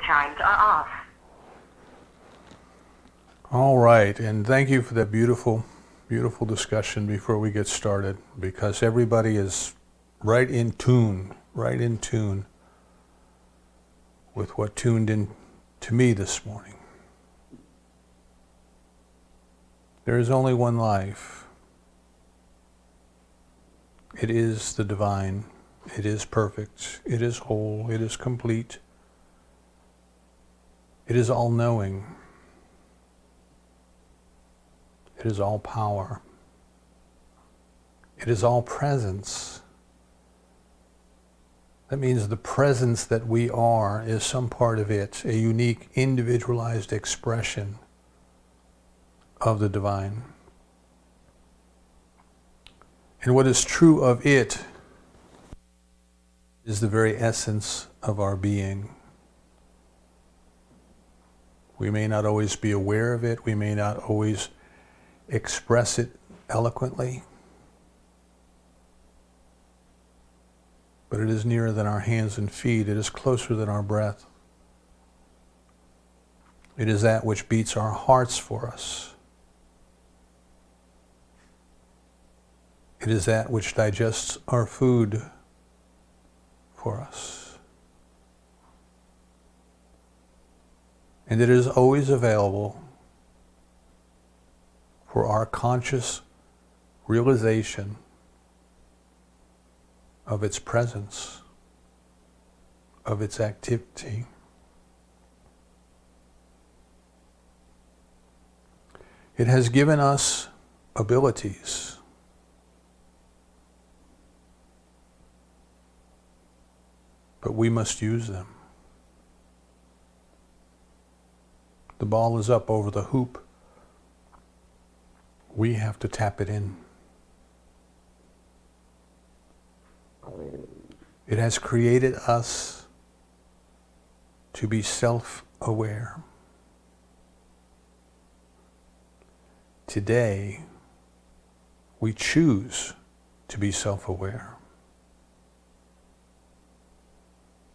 chimes are off. All right, and thank you for that beautiful, beautiful discussion before we get started, because everybody is right in tune with what tuned in to me this morning. There is only one life. It is the divine. It is perfect. It is whole. It is complete. It is all-knowing. It is all power. It is all presence. That means the presence that we are is some part of it, a unique, individualized expression of the divine. And what is true of it is the very essence of our being. We may not always be aware of it. We may not always express it eloquently. But it is nearer than our hands and feet. It is closer than our breath. It is that which beats our hearts for us. It is that which digests our food for us. And it is always available for our conscious realization of its presence, of its activity. It has given us abilities. But we must use them. The ball is up over the hoop. We have to tap it in. It has created us to be self-aware. Today, we choose to be self-aware.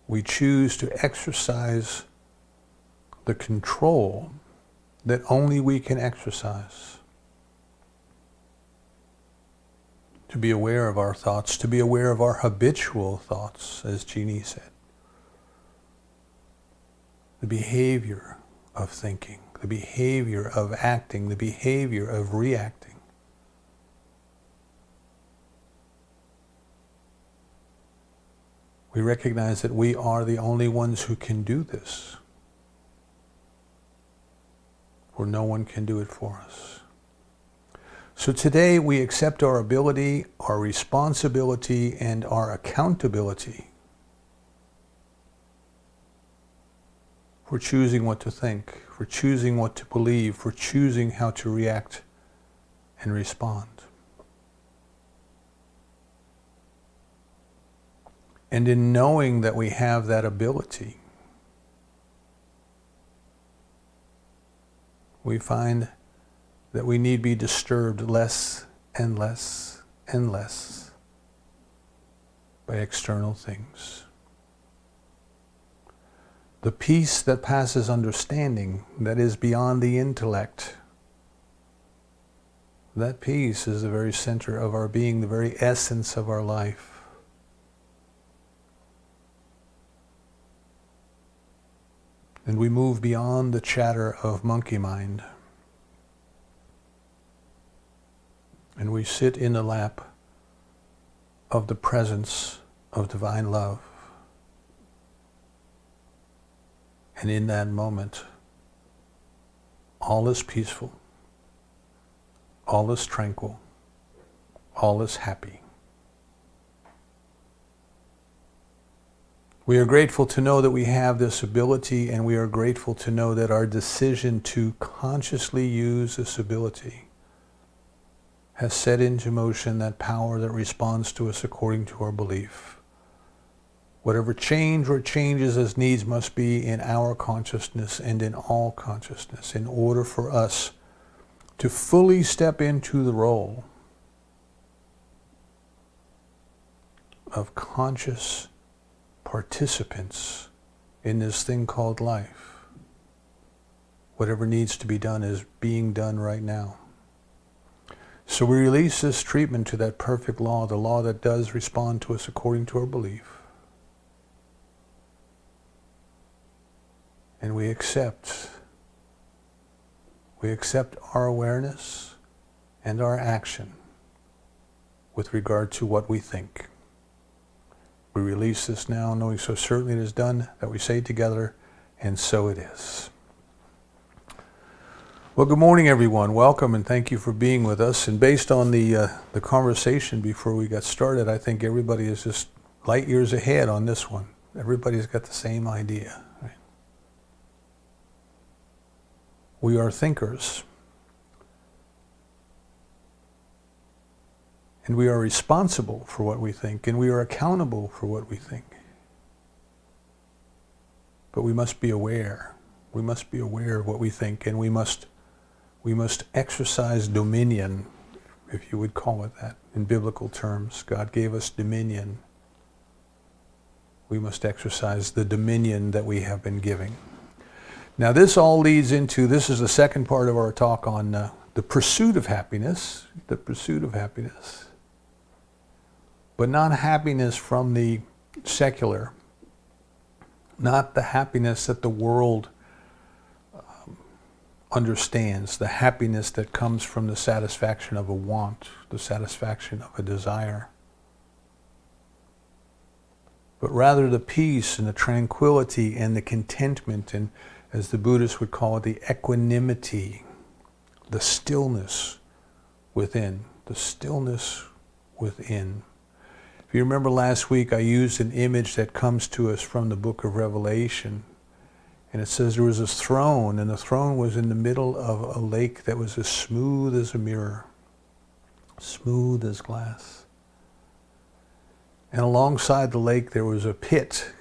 We choose to exercise the control that only we can exercise. To be aware of our thoughts, to be aware of our habitual thoughts, as Jeannie said. The behavior of thinking, the behavior of acting, the behavior of reacting. We recognize that we are the only ones who can do this, for no one can do it for us. So today we accept our ability, our responsibility, and our accountability for choosing what to think, for choosing what to believe, for choosing how to react and respond. And in knowing that we have that ability, we find that we need be disturbed less and less and less by external things. The peace that passes understanding, that is beyond the intellect, that peace is the very center of our being, the very essence of our life. And we move beyond the chatter of monkey mind. And we sit in the lap of the presence of divine love. And in that moment, all is peaceful, all is tranquil, all is happy. We are grateful to know that we have this ability, and we are grateful to know that our decision to consciously use this ability has set into motion that power that responds to us according to our belief. Whatever change or changes as needs must be in our consciousness and in all consciousness in order for us to fully step into the role of conscious participants in this thing called life. Whatever needs to be done is being done right now. So we release this treatment to that perfect law, the law that does respond to us according to our belief. And we accept our awareness and our action with regard to what we think. We release this now, knowing so certainly it is done, that we say together, and so it is. Well, good morning, everyone. Welcome, and thank you for being with us. And based on the conversation before we got started, I think everybody is just light years ahead on this one. Everybody's got the same idea. Right? We are thinkers. And we are responsible for what we think, and we are accountable for what we think. But we must be aware. We must be aware of what we think, and we must exercise dominion, if you would call it that, in biblical terms. God gave us dominion. We must exercise the dominion that we have been giving. Now this all leads into, this is the second part of our talk on the pursuit of happiness, but not happiness from the secular, not the happiness that the world understands, the happiness that comes from the satisfaction of a want, the satisfaction of a desire, but rather the peace and the tranquility and the contentment, and as the Buddhists would call it, the equanimity, the stillness within, the stillness within. If you remember last week, I used an image that comes to us from the book of Revelation. And it says there was this throne, and the throne was in the middle of a lake that was as smooth as a mirror, smooth as glass. And alongside the lake there was a pit,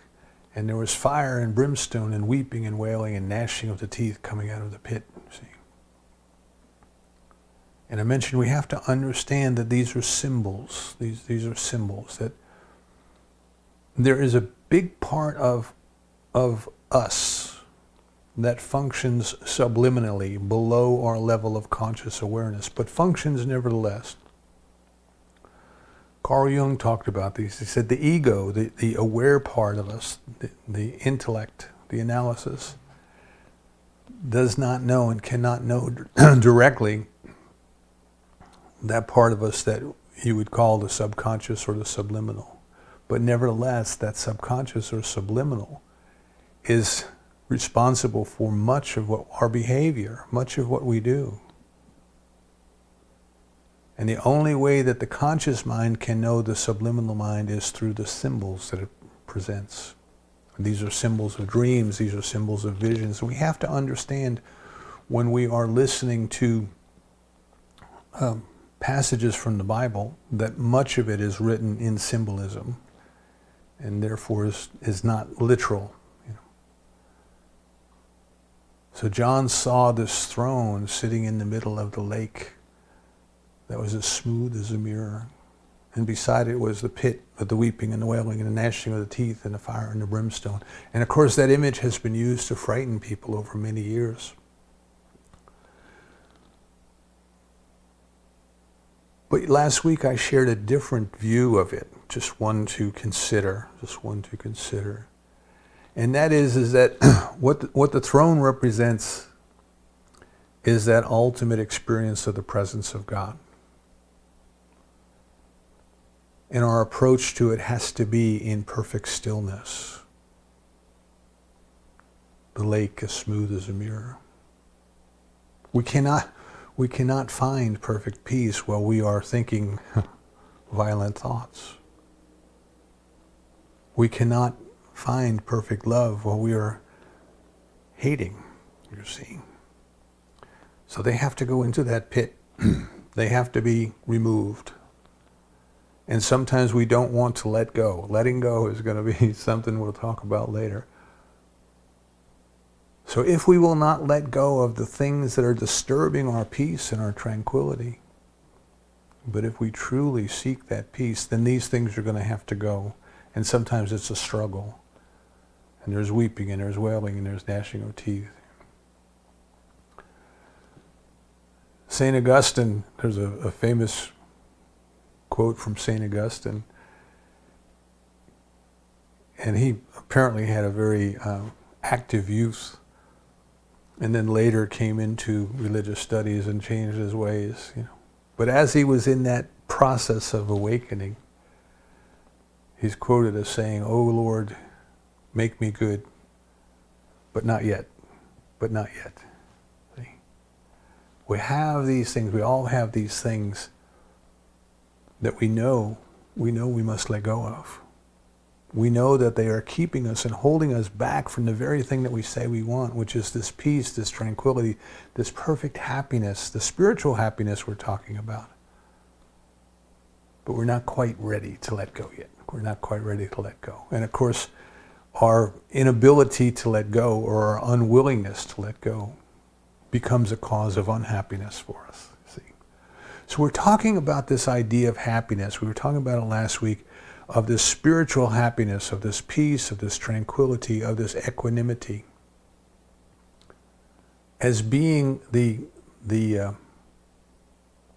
and there was fire and brimstone and weeping and wailing and gnashing of the teeth coming out of the pit. See? And I mentioned we have to understand that these are symbols. These are symbols, that there is a big part of us that functions subliminally below our level of conscious awareness, but functions nevertheless. Carl Jung talked about these. He said the ego, the aware part of us, the intellect, the analysis, does not know and cannot know directly that part of us that you would call the subconscious or the subliminal. But nevertheless, that subconscious or subliminal is responsible for much of what our behavior, much of what we do. And the only way that the conscious mind can know the subliminal mind is through the symbols that it presents. These are symbols of dreams, these are symbols of visions. And we have to understand when we are listening to passages from the Bible that much of it is written in symbolism and therefore is not literal. So John saw this throne sitting in the middle of the lake that was as smooth as a mirror. And beside it was the pit of the weeping and the wailing and the gnashing of the teeth and the fire and the brimstone. And of course that image has been used to frighten people over many years. But last week I shared a different view of it, just one to consider. And that is that what the throne represents is that ultimate experience of the presence of God. And our approach to it has to be in perfect stillness. The lake as smooth as a mirror. We cannot find perfect peace while we are thinking violent thoughts. We cannot find perfect love while we are hating, you see. So they have to go into that pit. They have to be removed. And sometimes we don't want to let go. Letting go is going to be something we'll talk about later. So if we will not let go of the things that are disturbing our peace and our tranquility, but if we truly seek that peace, then these things are going to have to go. And sometimes it's a struggle. And there's weeping, and there's wailing, and there's gnashing of teeth. St. Augustine, there's a famous quote from St. Augustine, and he apparently had a very active youth, and then later came into religious studies and changed his ways. But as he was in that process of awakening, he's quoted as saying, "O Lord, make me good, but not yet, but not yet." See? We have these things, we all have these things that we know we must let go of. We know that they are keeping us and holding us back from the very thing that we say we want, which is this peace, this tranquility, this perfect happiness, the spiritual happiness we're talking about. But we're not quite ready to let go yet. We're not quite ready to let go. And of course, our inability to let go, or our unwillingness to let go, becomes a cause of unhappiness for us. See? So we're talking about this idea of happiness. We were talking about it last week, of this spiritual happiness, of this peace, of this tranquility, of this equanimity, as being the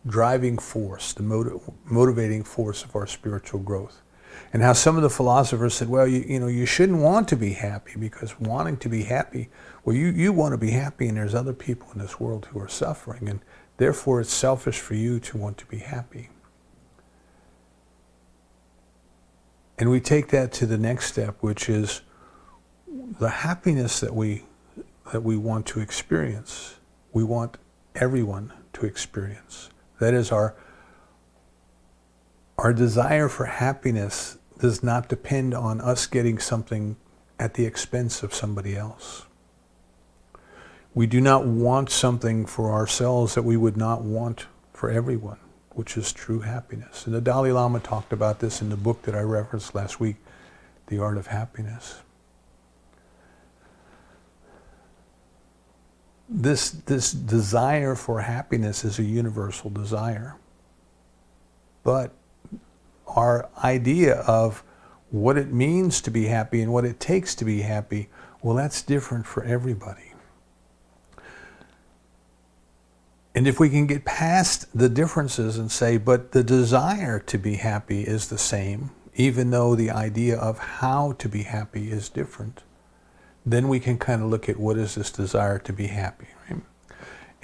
driving force, the motivating force of our spiritual growth. And how some of the philosophers said, well, you shouldn't want to be happy, because wanting to be happy, well, you want to be happy, and there's other people in this world who are suffering, and therefore it's selfish for you to want to be happy. And we take that to the next step, which is the happiness that we want to experience. We want everyone to experience. That is, our desire for happiness does not depend on us getting something at the expense of somebody else. We do not want something for ourselves that we would not want for everyone, which is true happiness. And the Dalai Lama talked about this in the book that I referenced last week, The Art of Happiness. This desire for happiness is a universal desire. But our idea of what it means to be happy and what it takes to be happy, well, that's different for everybody. And if we can get past the differences and say, but the desire to be happy is the same, even though the idea of how to be happy is different, then we can kind of look at what is this desire to be happy. Right?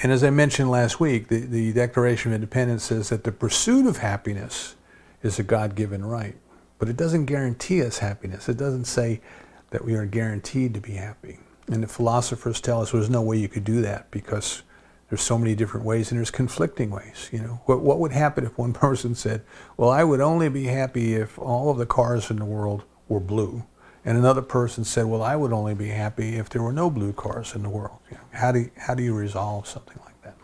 And as I mentioned last week, the Declaration of Independence says that the pursuit of happiness is a God-given right. But it doesn't guarantee us happiness. It doesn't say that we are guaranteed to be happy. And the philosophers tell us there's no way you could do that, because there's so many different ways, and there's conflicting ways. What would happen if one person said, well, I would only be happy if all of the cars in the world were blue, and another person said, well, I would only be happy if there were no blue cars in the world. How do you resolve something like that?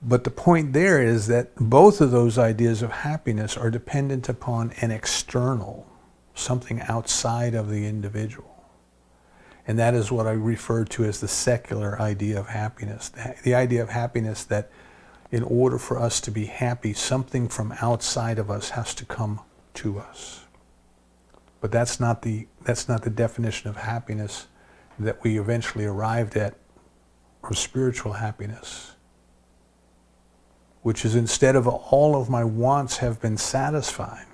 But the point there is that both of those ideas of happiness are dependent upon an external, something outside of the individual. And that is what I refer to as the secular idea of happiness. The idea of happiness that in order for us to be happy, something from outside of us has to come to us. But that's not the definition of happiness that we eventually arrived at, or spiritual happiness, which is instead of all of my wants have been satisfied,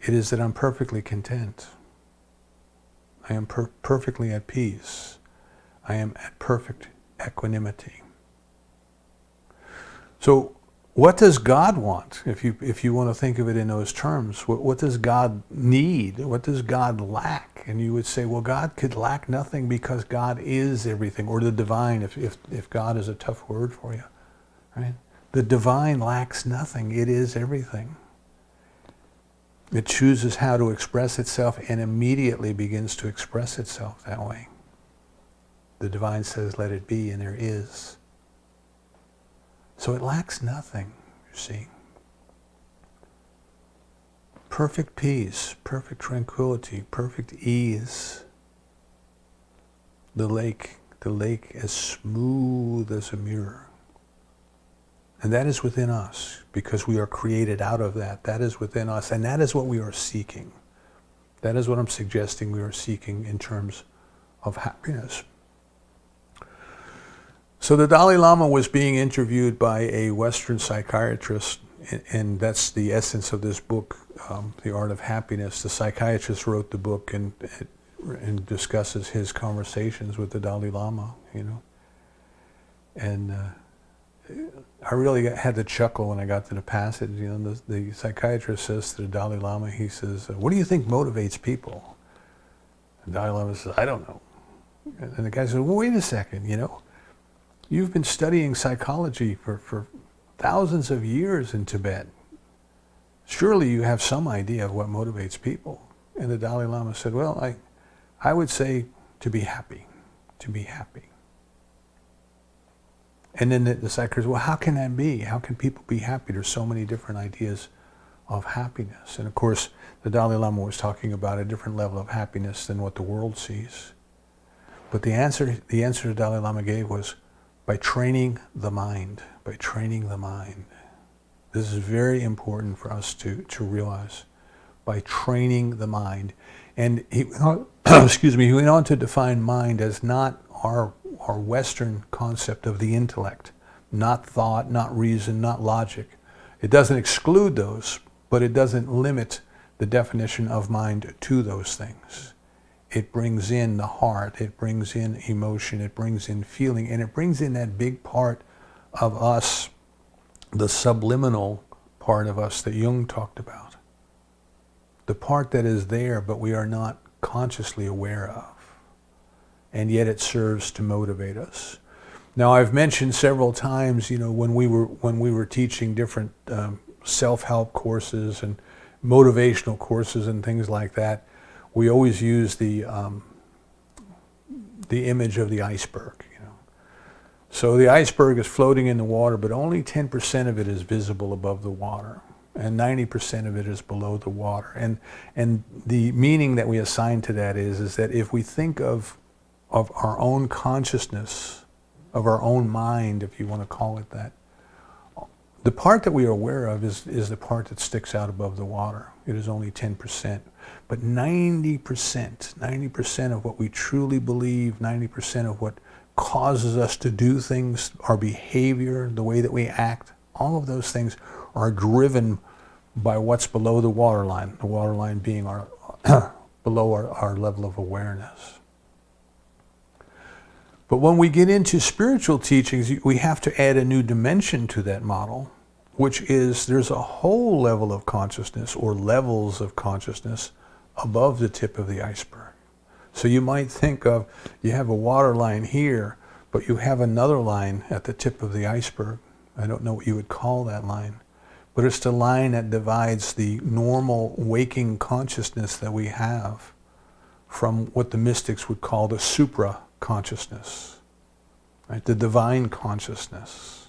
it is that I'm perfectly content. I am perfectly at peace. I am at perfect equanimity. So what does God want? If you want to think of it in those terms, what does God need? What does God lack? And you would say, well, God could lack nothing because God is everything, or the divine, if God is a tough word for you, right? The divine lacks nothing. It is everything. It chooses how to express itself and immediately begins to express itself that way. The divine says, let it be, and there is. So it lacks nothing, you see. Perfect peace, perfect tranquility, perfect ease. The lake as smooth as a mirror. And that is within us, because we are created out of that. That is within us, and that is what we are seeking. That is what I'm suggesting we are seeking in terms of happiness. So the Dalai Lama was being interviewed by a Western psychiatrist, and that's the essence of this book, The Art of Happiness. The psychiatrist wrote the book and discusses his conversations with the Dalai Lama, And I really had to chuckle when I got to the passage. The psychiatrist says to the Dalai Lama, he says, "What do you think motivates people?" The Dalai Lama says, "I don't know." And the guy says, "Well, wait a second, You've been studying psychology for thousands of years in Tibet. Surely you have some idea of what motivates people." And the Dalai Lama said, "Well, I would say to be happy, to be happy." And then the psychiatrist said, "Well, how can that be? How can people be happy? There's so many different ideas of happiness." And of course, the Dalai Lama was talking about a different level of happiness than what the world sees. But the answer the Dalai Lama gave was, by training the mind, by training the mind. This is very important for us to realize. By training the mind. And he went on to define mind as not our Western concept of the intellect, not thought, not reason, not logic. It doesn't exclude those, but it doesn't limit the definition of mind to those things. It brings in the heart, it brings in emotion, it brings in feeling, and it brings in that big part of us, the subliminal part of us that Jung talked about. The part that is there, but we are not consciously aware of. And yet it serves to motivate us. Now, I've mentioned several times, when we were teaching different self-help courses and motivational courses and things like that, we always use the image of the iceberg. So the iceberg is floating in the water, but only 10% of it is visible above the water, and 90% of it is below the water. And the meaning that we assign to that is that if we think of our own consciousness, of our own mind, if you want to call it that, the part that we are aware of is the part that sticks out above the water. It is only 10%. But 90% of what we truly believe, 90% of what causes us to do things, our behavior, the way that we act, all of those things are driven by what's below the waterline being our below our level of awareness. But when we get into spiritual teachings, we have to add a new dimension to that model, which is there's a whole level of consciousness or levels of consciousness above the tip of the iceberg. So you might think of, you have a water line here, but you have another line at the tip of the iceberg. I don't know what you would call that line, but it's the line that divides the normal waking consciousness that we have from what the mystics would call the supra-consciousness, right? The divine consciousness.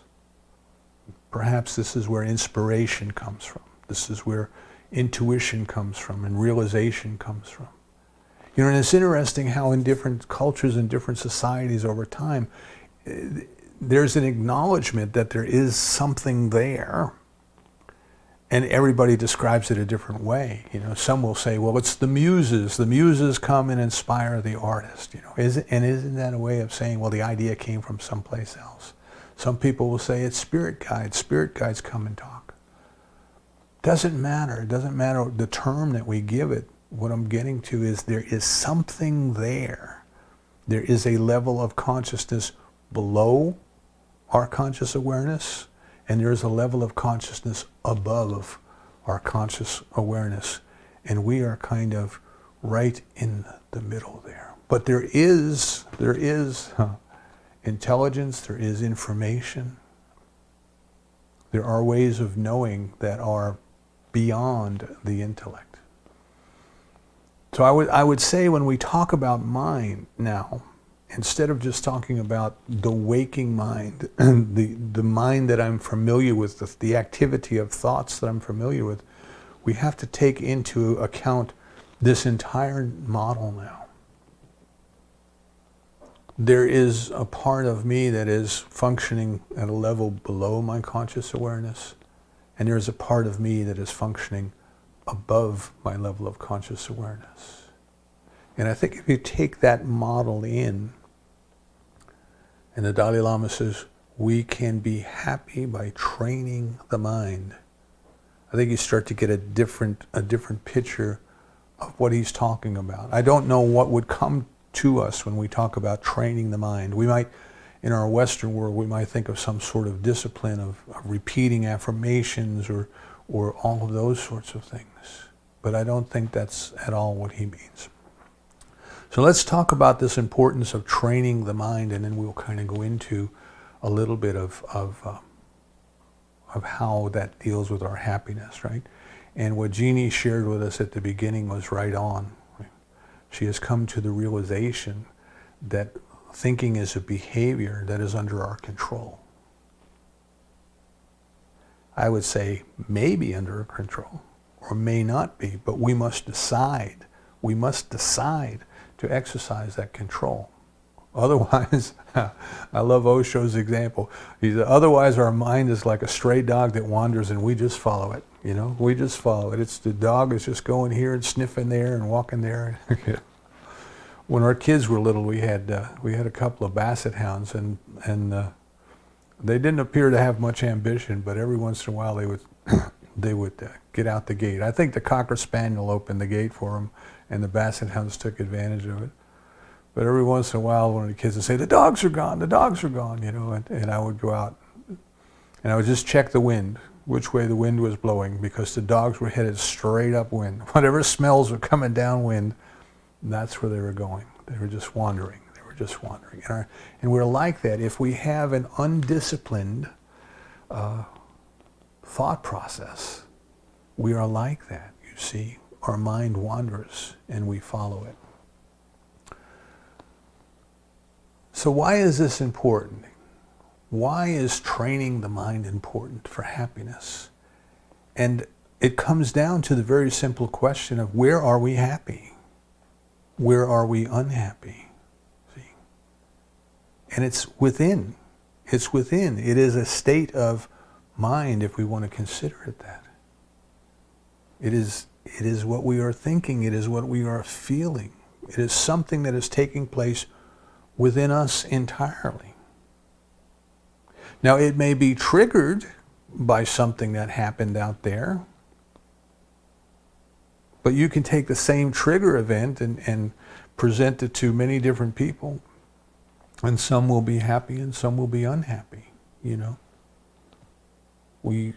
Perhaps this is where inspiration comes from. This is where intuition comes from and realization comes from. And it's interesting how in different cultures and different societies over time, there's an acknowledgement that there is something there, and everybody describes it a different way. Some will say, well, it's the muses. The muses come and inspire the artist. Isn't that a way of saying, well, the idea came from someplace else? Some people will say it's spirit guides. Spirit guides come and talk. Doesn't matter. It doesn't matter the term that we give it. What I'm getting to is there is something there. There is a level of consciousness below our conscious awareness, and there is a level of consciousness above our conscious awareness. And we are kind of right in the middle there. But there is intelligence, there is information. There are ways of knowing that are beyond the intellect. So I would say when we talk about mind now, instead of just talking about the waking mind, the mind that I'm familiar with, the activity of thoughts that I'm familiar with, we have to take into account this entire model now. There is a part of me that is functioning at a level below my conscious awareness, and there is a part of me that is functioning above my level of conscious awareness. And I think if you take that model in, and the Dalai Lama says, we can be happy by training the mind. I think you start to get a different picture of what he's talking about. I don't know what would come to us when we talk about training the mind. We might, in our Western world, we might think of some sort of discipline of repeating affirmations or all of those sorts of things. But I don't think that's at all what he means. So let's talk about this importance of training the mind, and then we'll kind of go into a little bit of how that deals with our happiness, right? And what Jeannie shared with us at the beginning was right on. Right? She has come to the realization that thinking is a behavior that is under our control. I would say maybe under our control, or may not be, but we must decide. We must decide to exercise that control. Otherwise, I love Osho's example. He said, otherwise our mind is like a stray dog that wanders and we just follow it. You know, we just follow it. It's the dog is just going here and sniffing there and walking there. When our kids were little, we had a couple of basset hounds, and they didn't appear to have much ambition, but every once in a while they would get out the gate. I think the Cocker Spaniel opened the gate for them, and the basset hounds took advantage of it. But every once in a while, one of the kids would say, the dogs are gone, you know, and I would go out and I would just check the wind, which way the wind was blowing, because the dogs were headed straight upwind. Whatever smells were coming downwind, that's where they were going. They were just wandering. And we're like that. If we have an undisciplined thought process, we are like that, you see. Our mind wanders and we follow it. So why is this important? Why is training the mind important for happiness? And it comes down to the very simple question of, where are we happy? Where are we unhappy? See? And it's within. It's within. It is a state of mind, if we want to consider it that. It is what we are thinking. It is what we are feeling. It is something that is taking place within us entirely. Now, it may be triggered by something that happened out there, but you can take the same trigger event and present it to many different people, and some will be happy and some will be unhappy, you know. We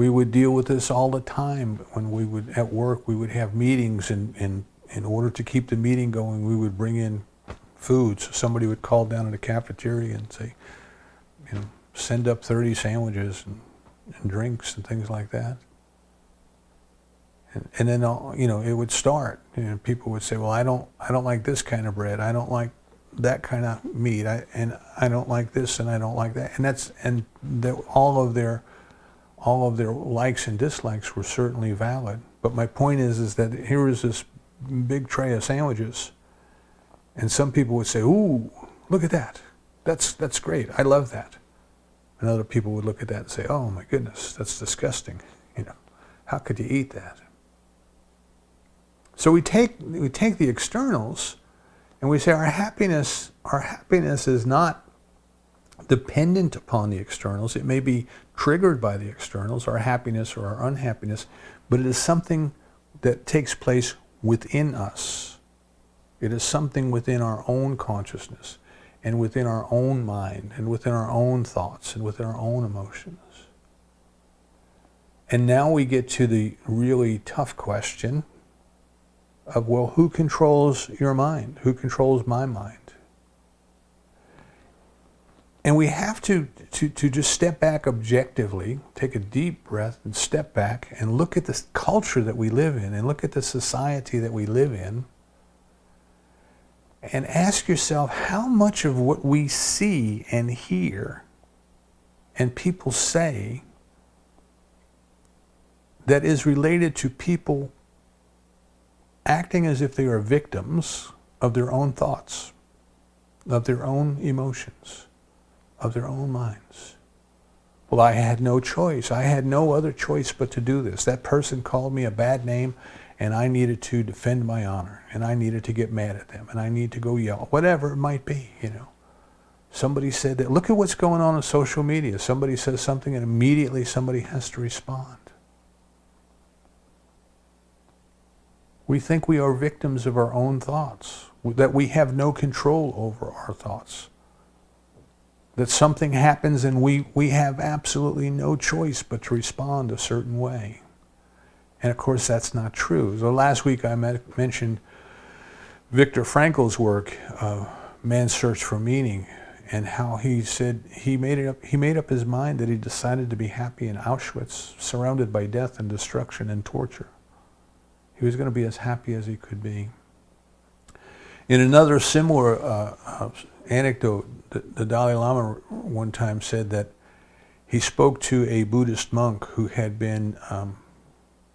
would deal with this all the time when we would, at work, we would have meetings, and in order to keep the meeting going, we would bring in foods. Somebody would call down in the cafeteria and say, you know, send up 30 sandwiches and drinks and things like that. And then, you know, it would start. You know, people would say, well, I don't like this kind of bread. I don't like that kind of meat. I don't like this and I don't like that. And all of their likes and dislikes were certainly valid. But my point is that here is this big tray of sandwiches, and some people would say, ooh, look at that. That's great. I love that. And other people would look at that and say, oh my goodness, that's disgusting. You know, how could you eat that? So we take the externals and we say our happiness is not dependent upon the externals. It may be triggered by the externals, our happiness or our unhappiness, but it is something that takes place within us. It is something within our own consciousness and within our own mind and within our own thoughts and within our own emotions. And now we get to the really tough question of, well, who controls your mind? Who controls my mind? And we have to just step back objectively, take a deep breath and step back and look at the culture that we live in and look at the society that we live in, and ask yourself, how much of what we see and hear and people say that is related to people acting as if they are victims of their own thoughts, of their own emotions, of their own minds? Well, I had no choice. I had no other choice but to do this. That person called me a bad name, and I needed to defend my honor, and I needed to get mad at them, and I need to go yell, whatever it might be, you know. Somebody said that, look at what's going on social media. Somebody says something, and immediately somebody has to respond. We think we are victims of our own thoughts, that we have no control over our thoughts. That something happens and we have absolutely no choice but to respond a certain way. And of course that's not true. So last week I mentioned Viktor Frankel's work, Man's Search for Meaning, and how he said he made up his mind that he decided to be happy in Auschwitz, surrounded by death and destruction and torture. He was going to be as happy as he could be. In another similar anecdote, the Dalai Lama one time said that he spoke to a Buddhist monk who had been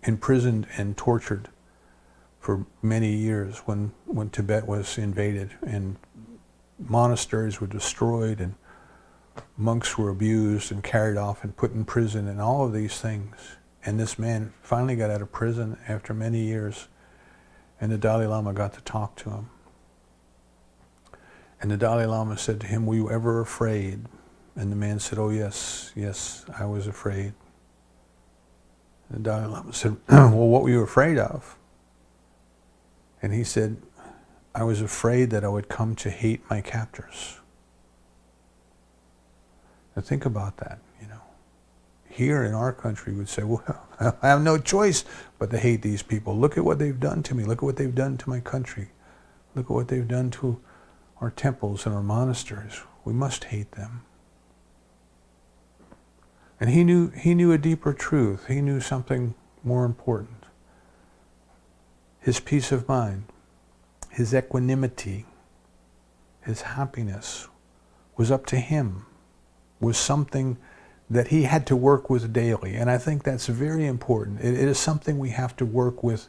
imprisoned and tortured for many years when Tibet was invaded and monasteries were destroyed and monks were abused and carried off and put in prison and all of these things. And this man finally got out of prison after many years, and the Dalai Lama got to talk to him. And the Dalai Lama said to him, were you ever afraid? And the man said, oh yes, I was afraid. And the Dalai Lama said, well, what were you afraid of? And he said, I was afraid that I would come to hate my captors. Now think about that, you know. Here in our country, we would say, well, I have no choice but to hate these people. Look at what they've done to me. Look at what they've done to my country. Look at what they've done to our temples and our monasteries. We must hate them. And he knew a deeper truth. He knew something more important. His peace of mind, his equanimity, his happiness was up to him, was something that he had to work with daily. And I think that's very important. It is something we have to work with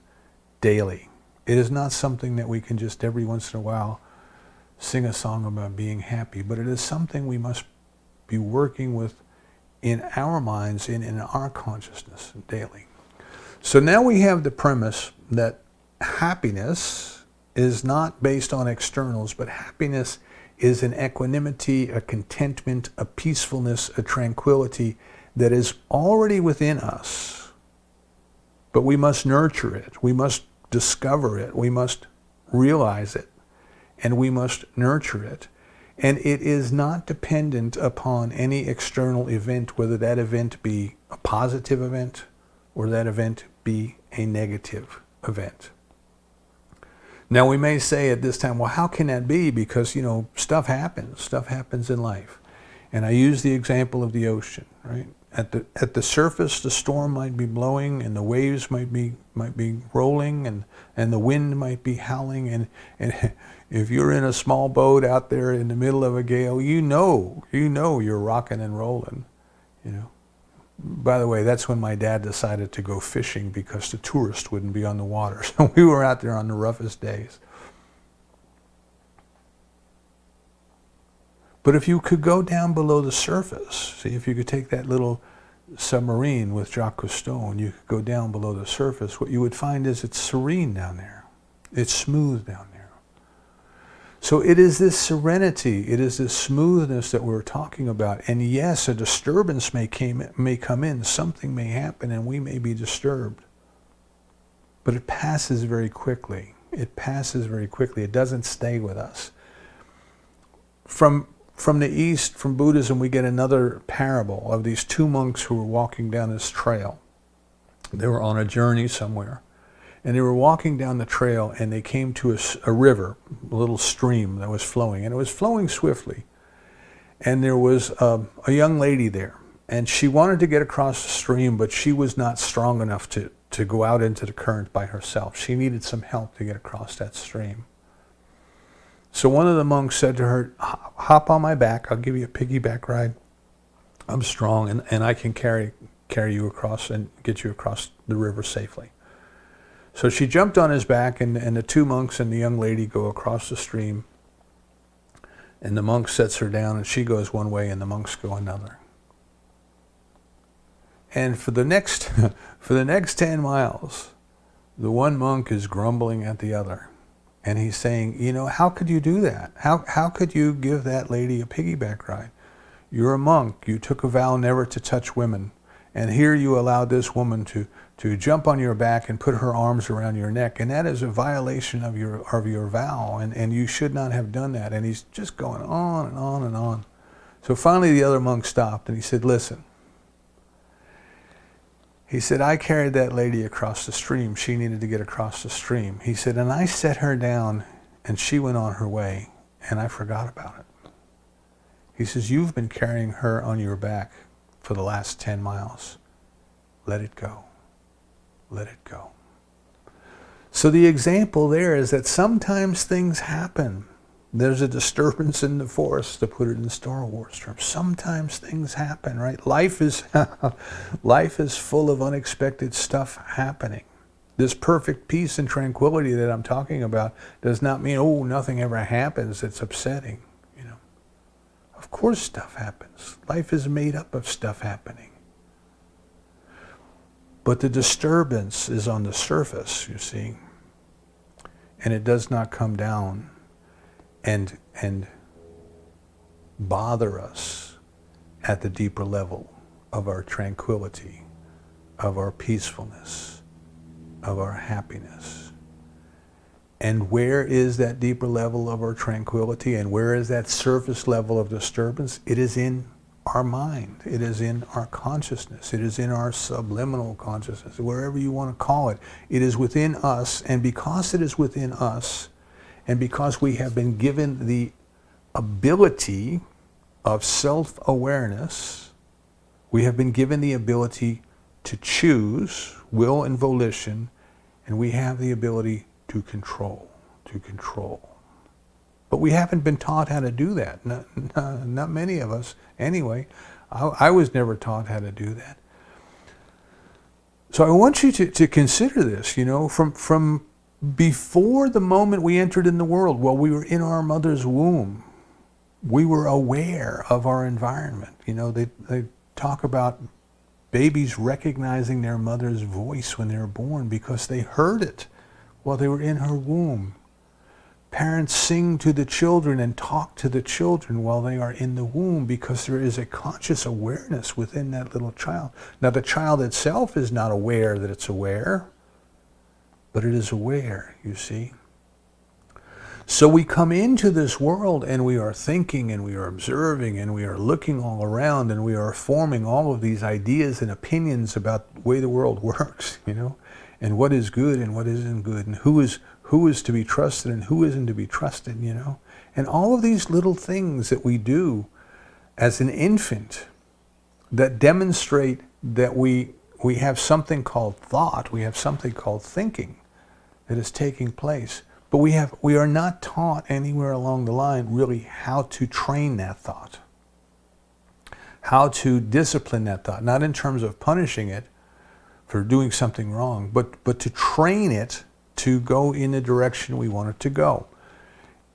daily. It is not something that we can just every once in a while sing a song about being happy, but it is something we must be working with in our minds and in our consciousness daily. So now we have the premise that happiness is not based on externals, but happiness is an equanimity, a contentment, a peacefulness, a tranquility that is already within us. But we must nurture it. We must discover it. We must realize it. And we must nurture it. And it is not dependent upon any external event, whether that event be a positive event or that event be a negative event. Now we may say at this time, well, how can that be? Because, you know, stuff happens in life. And I use the example of the ocean, right? At the surface, the storm might be blowing and the waves might be rolling and the wind might be howling. And if you're in a small boat out there in the middle of a gale, you know you're rocking and rolling, you know. By the way, that's when my dad decided to go fishing because the tourists wouldn't be on the water. So we were out there on the roughest days. But if you could go down below the surface, see, if you could take that little submarine with Jacques Cousteau and you could go down below the surface, what you would find is it's serene down there. It's smooth down there. So it is this serenity, it is this smoothness that we're talking about. And yes, a disturbance may come in, something may happen and we may be disturbed. But it passes very quickly. It passes very quickly. It doesn't stay with us. From the East, from Buddhism, we get another parable of these two monks who were walking down this trail. They were on a journey somewhere. And they were walking down the trail and they came to a river, a little stream that was flowing. And it was flowing swiftly. And there was a young lady there. And she wanted to get across the stream, but she was not strong enough to go out into the current by herself. She needed some help to get across that stream. So one of the monks said to her, hop on my back, I'll give you a piggyback ride. I'm strong and I can carry you across and get you across the river safely. So she jumped on his back and the two monks and the young lady go across the stream. And the monk sets her down and she goes one way and the monks go another. And for the next for the next 10 miles, the one monk is grumbling at the other. And he's saying, you know, how could you do that? How could you give that lady a piggyback ride? You're a monk. You took a vow never to touch women. And here you allowed this woman to jump on your back and put her arms around your neck. And that is a violation of your vow. And you should not have done that. And he's just going on and on and on. So finally the other monk stopped and he said, listen. He said, I carried that lady across the stream. She needed to get across the stream. He said, and I set her down and she went on her way and I forgot about it. He says, you've been carrying her on your back for the last 10 miles. Let it go. Let it go. So the example there is that sometimes things happen. There's a disturbance in the forest, to put it in Star Wars terms. Sometimes things happen, right? Life is full of unexpected stuff happening. This perfect peace and tranquility that I'm talking about does not mean, oh, nothing ever happens. It's upsetting, you know. Of course stuff happens. Life is made up of stuff happening. But the disturbance is on the surface, you see. And it does not come down and bother us at the deeper level of our tranquility, of our peacefulness, of our happiness. And where is that deeper level of our tranquility, and where is that surface level of disturbance? It is in our mind. It is in our consciousness. It is in our subliminal consciousness, wherever you want to call it. It is within us, and because it is within us, and because we have been given the ability of self-awareness, we have been given the ability to choose, will and volition, and we have the ability to control. But we haven't been taught how to do that. Not many of us, anyway. I was never taught how to do that. So I want you to consider this, you know, from before the moment we entered in the world, while we were in our mother's womb, we were aware of our environment. You know, they talk about babies recognizing their mother's voice when they were born because they heard it while they were in her womb. Parents sing to the children and talk to the children while they are in the womb because there is a conscious awareness within that little child. Now the child itself is not aware that it's aware, but it is aware, you see. So we come into this world and we are thinking and we are observing and we are looking all around and we are forming all of these ideas and opinions about the way the world works, you know, and what is good and what isn't good and who is to be trusted and who isn't to be trusted, you know. And all of these little things that we do as an infant that demonstrate that we have something called thought, we have something called thinking that is taking place. But we are not taught anywhere along the line really how to train that thought, how to discipline that thought, not in terms of punishing it for doing something wrong, but to train it to go in the direction we want it to go.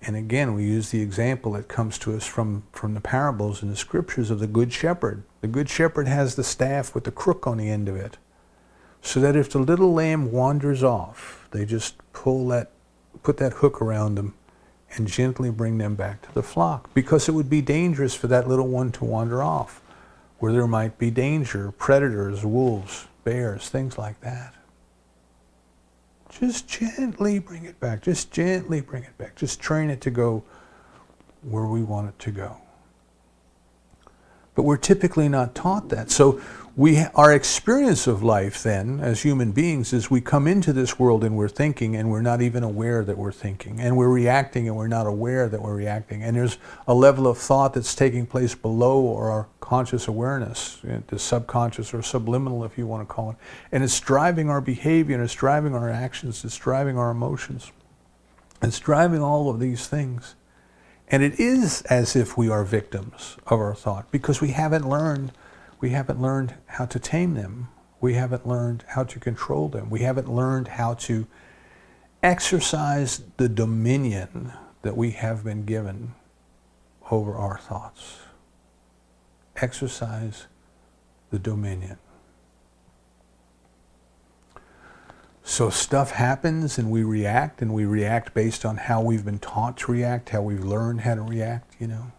And again, we use the example that comes to us from the parables in the scriptures of the Good Shepherd. The Good Shepherd has the staff with the crook on the end of it, so that if the little lamb wanders off, they just put that hook around them and gently bring them back to the flock, because it would be dangerous for that little one to wander off, where there might be danger, predators, wolves, bears, things like that. Just gently bring it back. Just gently bring it back. Just train it to go where we want it to go. But we're typically not taught that. So our experience of life then, as human beings, is we come into this world and we're thinking and we're not even aware that we're thinking. And we're reacting and we're not aware that we're reacting. And there's a level of thought that's taking place below our conscious awareness, the subconscious or subliminal, if you want to call it. And it's driving our behavior, and it's driving our actions, it's driving our emotions. It's driving all of these things. And it is as if we are victims of our thought, because we haven't learned how to tame them. We haven't learned how to control them. We haven't learned how to exercise the dominion that we have been given over our thoughts. Exercise the dominion. So stuff happens and we react based on how we've been taught to react, how we've learned how to react, you know.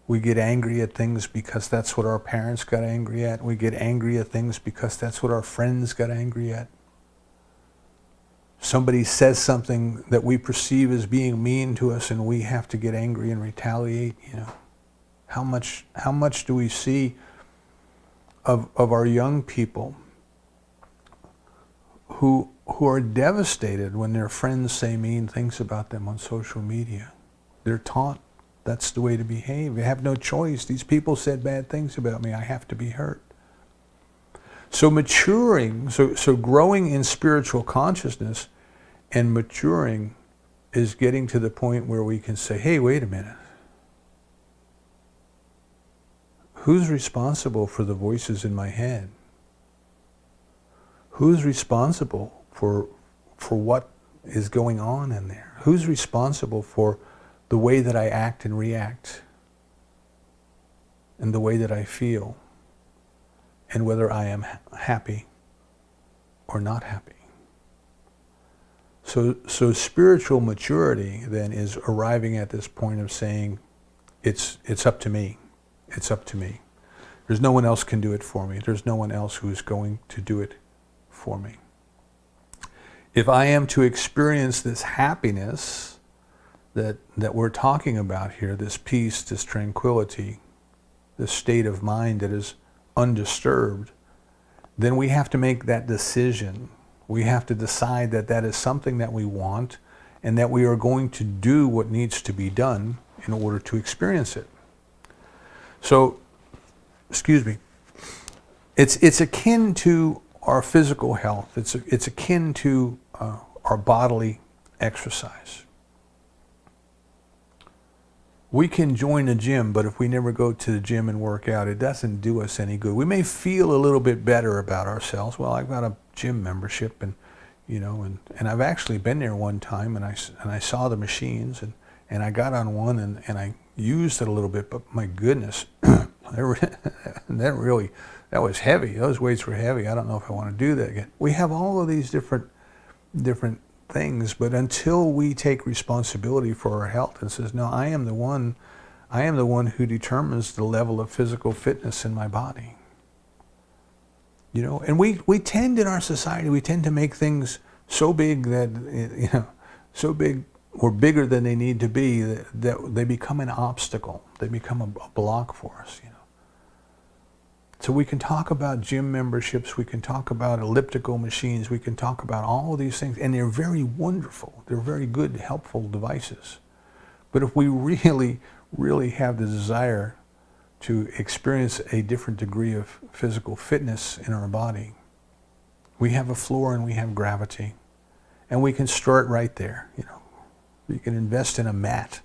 We get angry at things because that's what our parents got angry at. We get angry at things because that's what our friends got angry at. Somebody says something that we perceive as being mean to us and we have to get angry and retaliate, you know. How much do we see of our young people who are devastated when their friends say mean things about them on social media? They're taught that's the way to behave. They have no choice. These people said bad things about me. I have to be hurt. So maturing, so growing in spiritual consciousness and maturing is getting to the point where we can say, hey, wait a minute. Who's responsible for the voices in my head? Who's responsible for what is going on in there? Who's responsible for the way that I act and react and the way that I feel and whether I am happy or not happy? So spiritual maturity then is arriving at this point of saying, it's up to me. It's up to me. There's no one else can do it for me. There's no one else who's going to do it for me. If I am to experience this happiness that we're talking about here, this peace, this tranquility, this state of mind that is undisturbed, then we have to make that decision. We have to decide that that is something that we want and that we are going to do what needs to be done in order to experience it. So, excuse me, it's akin to our physical health. It's akin to our bodily exercise. We can join a gym, but if we never go to the gym and work out, it doesn't do us any good. We may feel a little bit better about ourselves. Well, I've got a gym membership, and you know, and I've actually been there one time, and I saw the machines, and I got on one, and I used it a little bit. But my goodness, that was heavy. Those weights were heavy. I don't know if I want to do that again. We have all of these different things, but until we take responsibility for our health and says, no, I am the one who determines the level of physical fitness in my body. You know, and we tend in our society, we tend to make things so big that, you know, so big or bigger than they need to be that they become an obstacle. They become a block for us, you know. So we can talk about gym memberships, we can talk about elliptical machines, we can talk about all of these things, and they're very wonderful. They're very good, helpful devices. But if we really, really have the desire to experience a different degree of physical fitness in our body, we have a floor and we have gravity. And we can start right there, you know. You can invest in a mat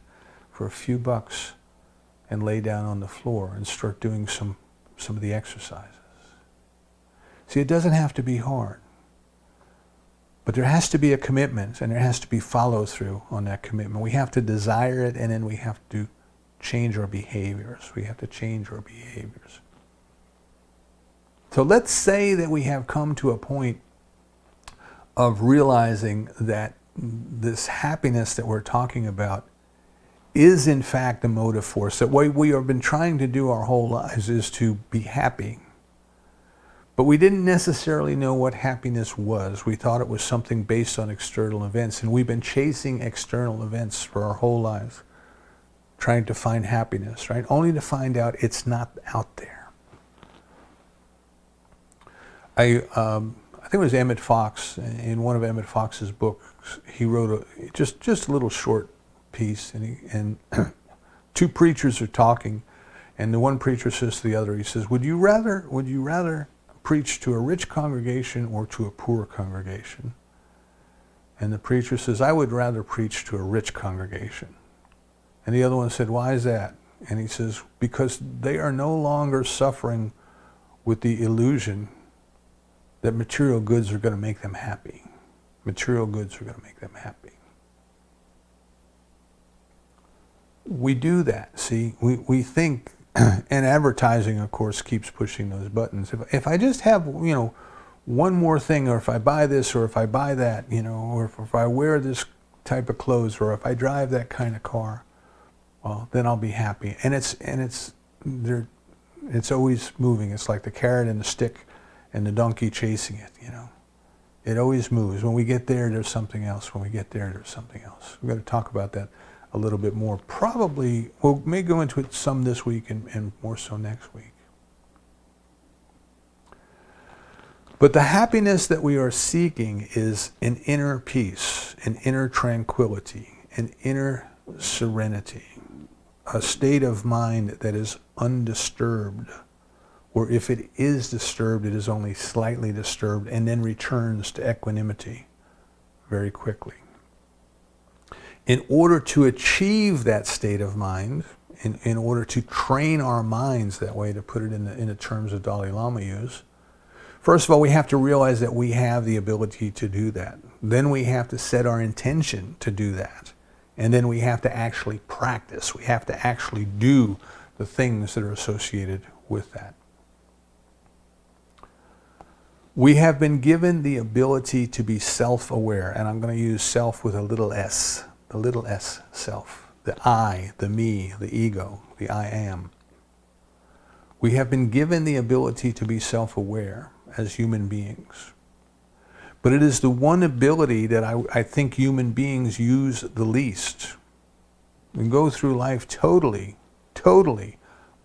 for a few bucks and lay down on the floor and start doing some of the exercises. See, it doesn't have to be hard. But there has to be a commitment, and there has to be follow-through on that commitment. We have to desire it, and then we have to change our behaviors. We have to change our behaviors. So let's say that we have come to a point of realizing that this happiness that we're talking about is in fact the motive force. That what we have been trying to do our whole lives is to be happy. But we didn't necessarily know what happiness was. We thought it was something based on external events, and we've been chasing external events for our whole lives, trying to find happiness, right? Only to find out it's not out there. I think it was Emmett Fox. In one of Emmett Fox's books, he wrote just a little short piece, and two preachers are talking, and the one preacher says to the other, he says, would you rather preach to a rich congregation or to a poor congregation? And the preacher says, I would rather preach to a rich congregation. And the other one said, why is that? And he says, because they are no longer suffering with the illusion that material goods are going to make them happy. Material goods are going to make them happy. We do that, see? We think, and advertising, of course, keeps pushing those buttons. If I just have, you know, one more thing, or if I buy this, or if I buy that, or if I wear this type of clothes, or if I drive that kind of car, well, then I'll be happy. And it's always moving. It's like the carrot and the stick and the donkey chasing it, It always moves. When we get there, there's something else. When we get there, there's something else. We're going to talk about that a little bit more. Probably, we may go into it some this week and more so next week. But the happiness that we are seeking is an inner peace, an inner tranquility, an inner serenity, a state of mind that is undisturbed, or if it is disturbed, it is only slightly disturbed and then returns to equanimity very quickly. In order to achieve that state of mind, in order to train our minds that way, to put it in the terms of Dalai Lama use, first of all, we have to realize that we have the ability to do that. Then we have to set our intention to do that. And then we have to actually practice. We have to actually do the things that are associated with that. We have been given the ability to be self-aware, and I'm going to use self with a little s, the little s, self, the I, the me, the ego, the I am. We have been given the ability to be self-aware as human beings. But it is the one ability that I think human beings use the least. We go through life totally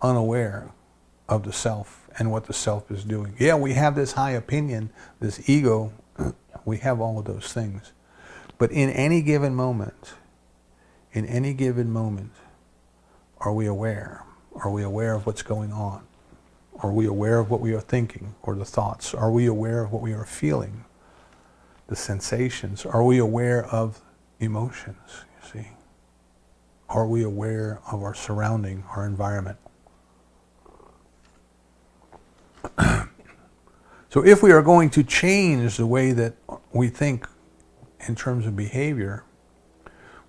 unaware of the self and what the self is doing. Yeah, we have this high opinion, this ego, we have all of those things. But in any given moment, are we aware? Are we aware of what's going on? Are we aware of what we are thinking, or the thoughts? Are we aware of what we are feeling? The sensations? Are we aware of emotions, you see? Are we aware of our surrounding, our environment? So if we are going to change the way that we think in terms of behavior,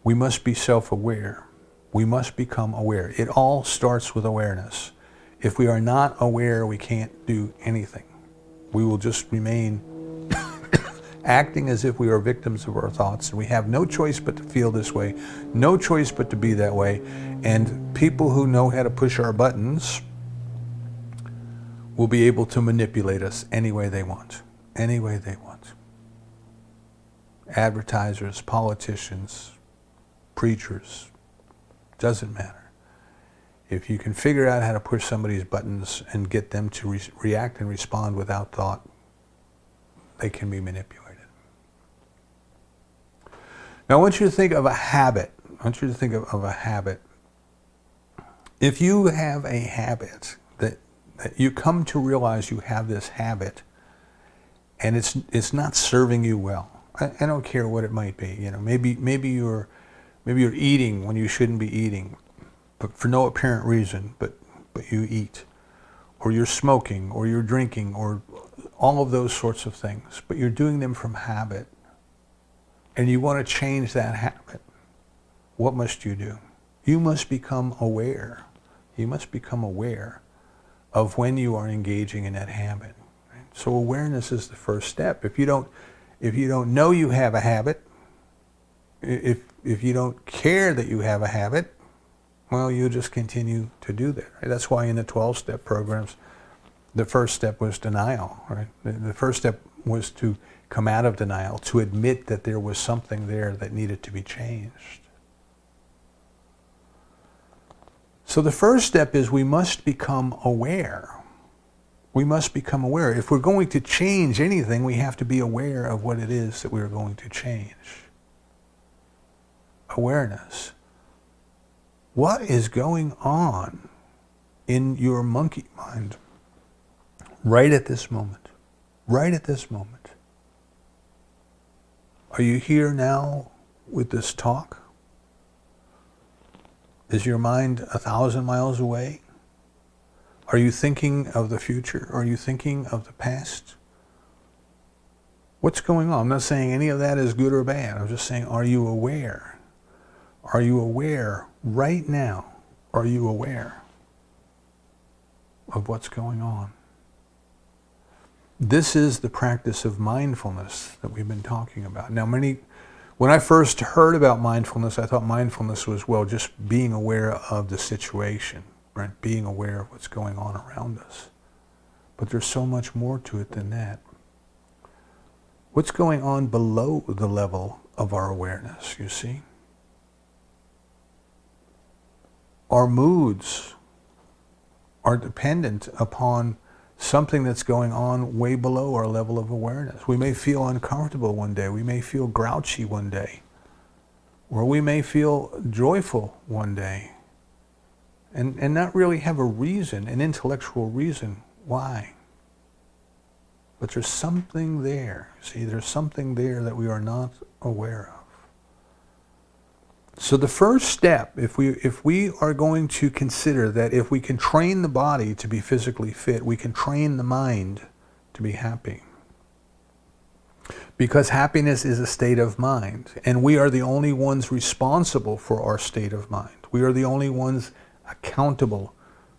we must be self-aware. We must become aware. It all starts with awareness. If we are not aware, we can't do anything. We will just remain acting as if we are victims of our thoughts, and we have no choice but to feel this way, no choice but to be that way. And people who know how to push our buttons will be able to manipulate us any way they want, any way they want. Advertisers, politicians, preachers, doesn't matter. If you can figure out how to push somebody's buttons and get them to react and respond without thought, they can be manipulated. Now I want you to think of a habit. I want you to think of a habit. If you have a habit that you come to realize you have this habit and it's not serving you well, I don't care what it might be. Maybe you're eating when you shouldn't be eating, but for no apparent reason, but you eat. Or you're smoking, or you're drinking, or all of those sorts of things, but you're doing them from habit. And you want to change that habit. What must you do? You must become aware. You must become aware of when you are engaging in that habit. Right? So awareness is the first step. If you don't know you have a habit, if you don't care that you have a habit, well, you just continue to do that. Right? That's why in the 12-step programs, the first step was denial. Right? The first step was to come out of denial, to admit that there was something there that needed to be changed. So the first step is we must become aware. We must become aware. If we're going to change anything, we have to be aware of what it is that we're going to change. Awareness. What is going on in your monkey mind right at this moment? Right at this moment. Are you here now with this talk? Is your mind 1,000 miles away? Are you thinking of the future? Are you thinking of the past? What's going on? I'm not saying any of that is good or bad. I'm just saying, are you aware? Are you aware right now? Are you aware of what's going on? This is the practice of mindfulness that we've been talking about. Now, when I first heard about mindfulness, I thought mindfulness was, well, just being aware of the situation, right? Being aware of what's going on around us. But there's so much more to it than that. What's going on below the level of our awareness, you see? Our moods are dependent upon something that's going on way below our level of awareness. We may feel uncomfortable one day. We may feel grouchy one day. Or we may feel joyful one day. And not really have a reason, an intellectual reason why. But there's something there. See, there's something there that we are not aware of. So the first step, if we are going to consider that if we can train the body to be physically fit, we can train the mind to be happy. Because happiness is a state of mind, and we are the only ones responsible for our state of mind. We are the only ones accountable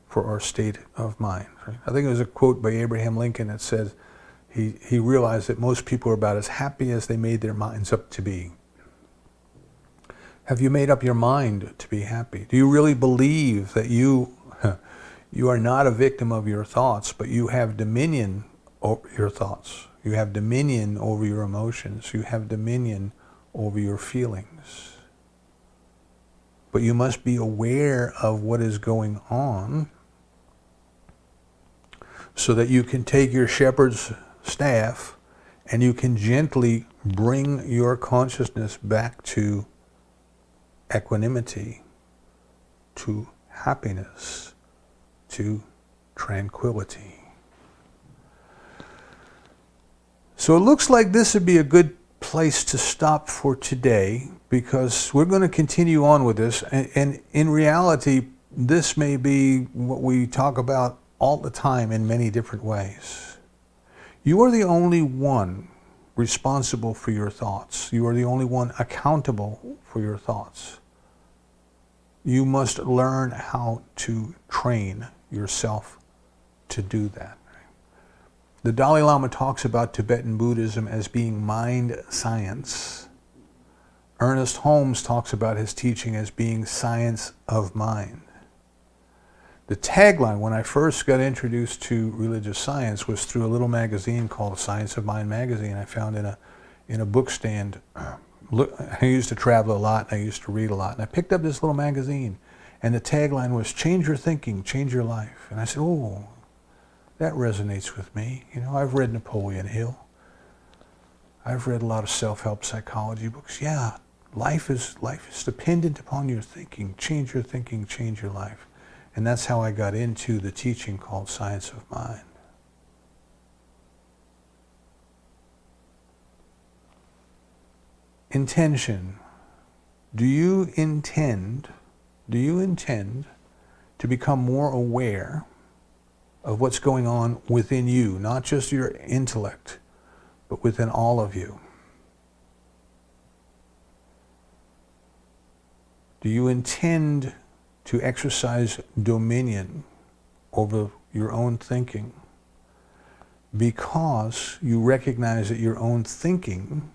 for our state of mind. Right? I think it was a quote by Abraham Lincoln that said he realized that most people are about as happy as they made their minds up to be. Have you made up your mind to be happy? Do you really believe that you are not a victim of your thoughts, but you have dominion over your thoughts? You have dominion over your emotions. You have dominion over your feelings. But you must be aware of what is going on so that you can take your shepherd's staff and you can gently bring your consciousness back to equanimity, to happiness, to tranquility. So it looks like this would be a good place to stop for today, because we're going to continue on with this, and in reality, this may be what we talk about all the time in many different ways. You are the only one responsible for your thoughts. You are the only one accountable for your thoughts. You must learn how to train yourself to do that. The Dalai Lama talks about Tibetan Buddhism as being mind science. Ernest Holmes talks about his teaching as being science of mind. The tagline when I first got introduced to religious science was through a little magazine called Science of Mind magazine I found in a bookstand. I used to travel a lot and I used to read a lot, and I picked up this little magazine and the tagline was change your thinking, change your life. And I said, oh, that resonates with me. You know, I've read Napoleon Hill. I've read a lot of self-help psychology books. Yeah, life is dependent upon your thinking. Change your thinking, change your life. And that's how I got into the teaching called Science of Mind. Intention. Do you intend to become more aware of what's going on within you, not just your intellect, but within all of you? Do you intend to exercise dominion over your own thinking because you recognize that your own thinking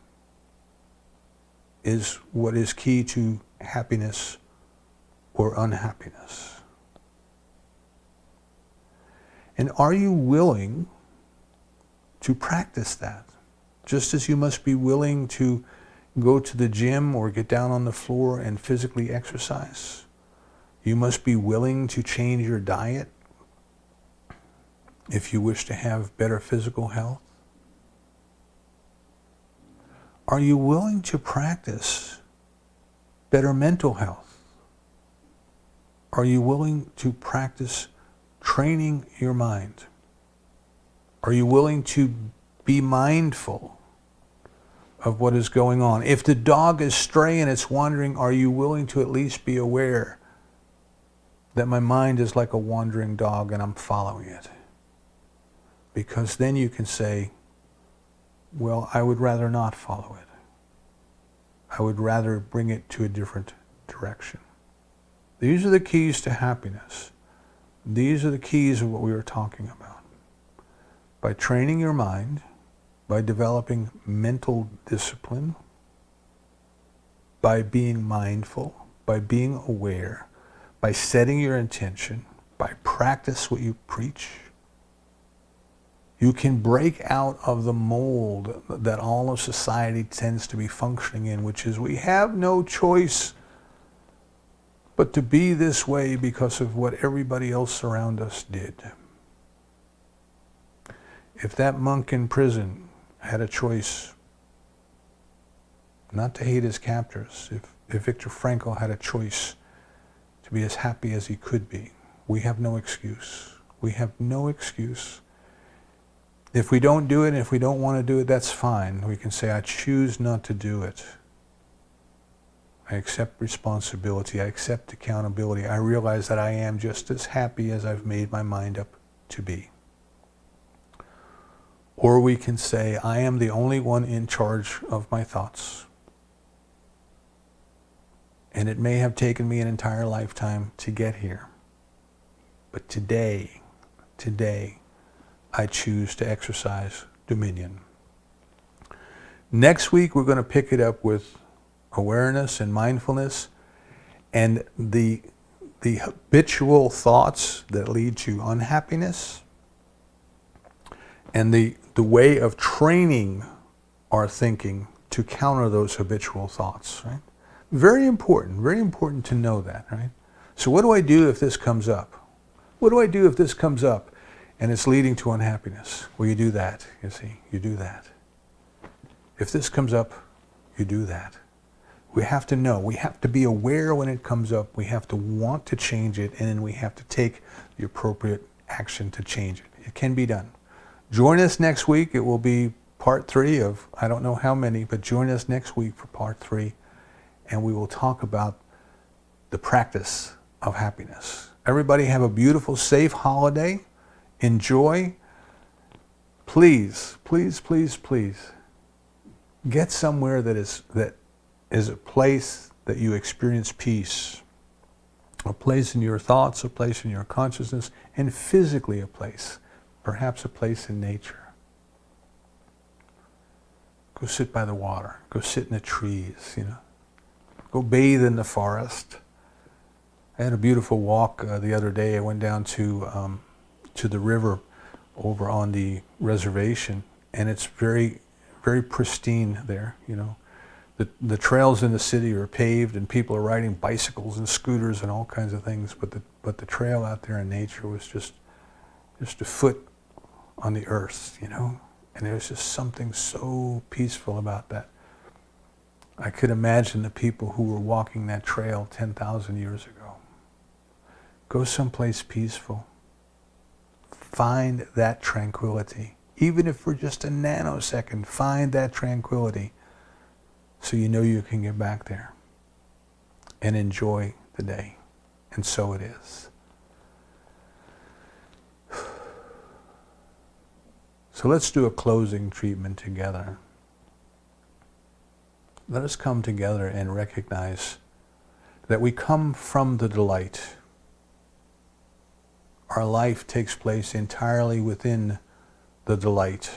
is what is key to happiness or unhappiness? And are you willing to practice that? Just as you must be willing to go to the gym or get down on the floor and physically exercise, you must be willing to change your diet if you wish to have better physical health. Are you willing to practice better mental health? Are you willing to practice training your mind? Are you willing to be mindful of what is going on? If the dog is stray and it's wandering, are you willing to at least be aware that my mind is like a wandering dog and I'm following it? Because then you can say, well, I would rather not follow it. I would rather bring it to a different direction. These are the keys to happiness. These are the keys of what we were talking about. by training your mind, by developing mental discipline, by being mindful, by being aware, by setting your intention, by practice what you preach, you can break out of the mold that all of society tends to be functioning in, which is we have no choice but to be this way because of what everybody else around us did. If that monk in prison had a choice not to hate his captors, if Viktor Frankel had a choice to be as happy as he could be, we have no excuse. We have no excuse. If we don't do it, and if we don't want to do it, that's fine. We can say, I choose not to do it. I accept responsibility. I accept accountability. I realize that I am just as happy as I've made my mind up to be. Or we can say, I am the only one in charge of my thoughts. And it may have taken me an entire lifetime to get here. But today, I choose to exercise dominion. Next week, we're going to pick it up with awareness and mindfulness and the habitual thoughts that lead to unhappiness and the way of training our thinking to counter those habitual thoughts, right? Very important to know that, right? So what do I do if this comes up? What do I do if this comes up and it's leading to unhappiness? Well, you do that, you see, you do that. If this comes up, you do that. We have to know, we have to be aware when it comes up, we have to want to change it, and then we have to take the appropriate action to change it. It can be done. Join us next week. It will be part 3 of, I don't know how many, but join us next week for part 3, and we will talk about the practice of happiness. Everybody have a beautiful, safe holiday. Enjoy. Please, please, please, please, get somewhere that is a place that you experience peace, a place in your thoughts, a place in your consciousness, and physically a place, perhaps a place in nature. Go sit by the water. Go sit in the trees, you know. Go bathe in the forest. I had a beautiful walk the other day. I went down to the river over on the reservation, and it's very, very pristine there, you know. The trails in the city are paved and people are riding bicycles and scooters and all kinds of things, but the trail out there in nature was just a foot on the earth, you know. And there was just something so peaceful about that. I could imagine the people who were walking that trail 10,000 years ago. Go someplace peaceful. Find that tranquility. Even if for just a nanosecond, find that tranquility so you know you can get back there and enjoy the day. And so it is. So let's do a closing treatment together. Let us come together and recognize that we come from the delight. Our life takes place entirely within the delight,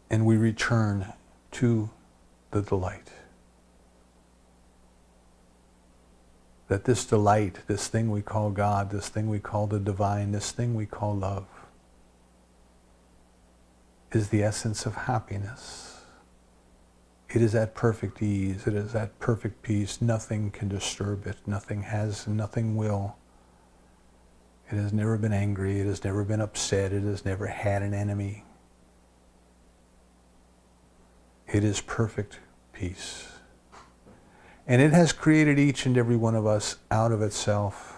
and we return to the delight. That this delight, this thing we call God, this thing we call the divine, this thing we call love, is the essence of happiness. It is at perfect ease. It is at perfect peace. Nothing can disturb it. Nothing has, nothing will. It has never been angry. It has never been upset. It has never had an enemy. It is perfect peace. And it has created each and every one of us out of itself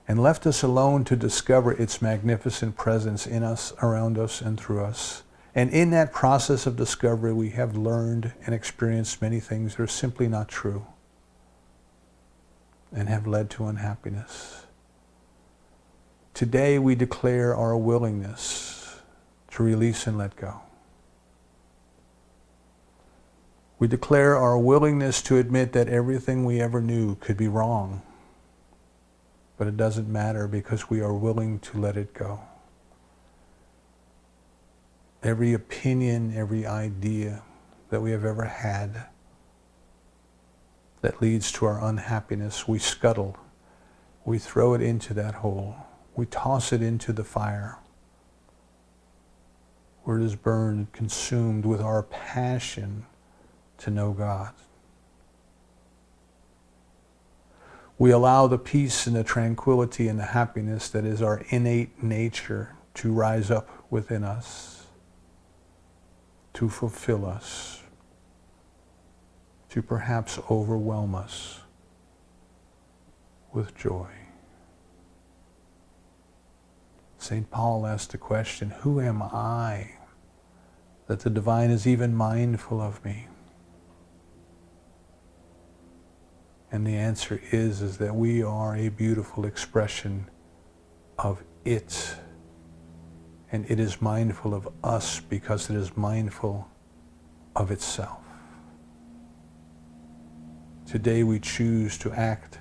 and left us alone to discover its magnificent presence in us, around us, and through us. And in that process of discovery, we have learned and experienced many things that are simply not true and have led to unhappiness. Today, we declare our willingness to release and let go. We declare our willingness to admit that everything we ever knew could be wrong. But it doesn't matter because we are willing to let it go. every opinion, every idea that we have ever had that leads to our unhappiness, we scuttle. We throw it into that hole. We toss it into the fire, where it is burned, consumed with our passion to know God. We allow the peace and the tranquility and the happiness that is our innate nature to rise up within us, to fulfill us, to perhaps overwhelm us with joy. St. Paul asked the question, who am I that the divine is even mindful of me? And the answer is that we are a beautiful expression of it. And it is mindful of us because it is mindful of itself. Today we choose to act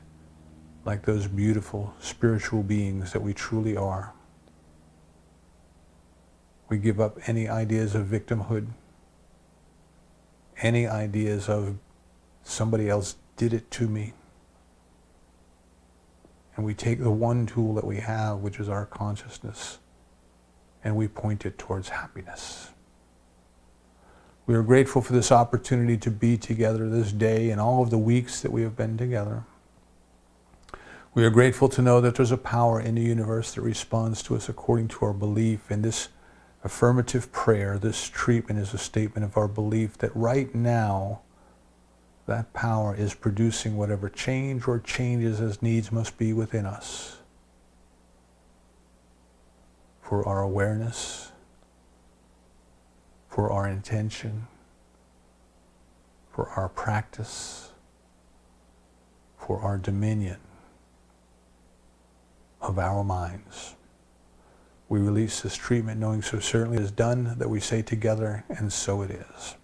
like those beautiful spiritual beings that we truly are. We give up any ideas of victimhood, any ideas of somebody else did it to me. And we take the one tool that we have, which is our consciousness, and we point it towards happiness. We are grateful for this opportunity to be together this day and all of the weeks that we have been together. We are grateful to know that there's a power in the universe that responds to us according to our belief. And this affirmative prayer, this treatment, is a statement of our belief that right now that power is producing whatever change or changes as needs must be within us for our awareness, for our intention, for our practice, for our dominion of our minds. We release this treatment knowing so certainly it is done that we say together, and so it is.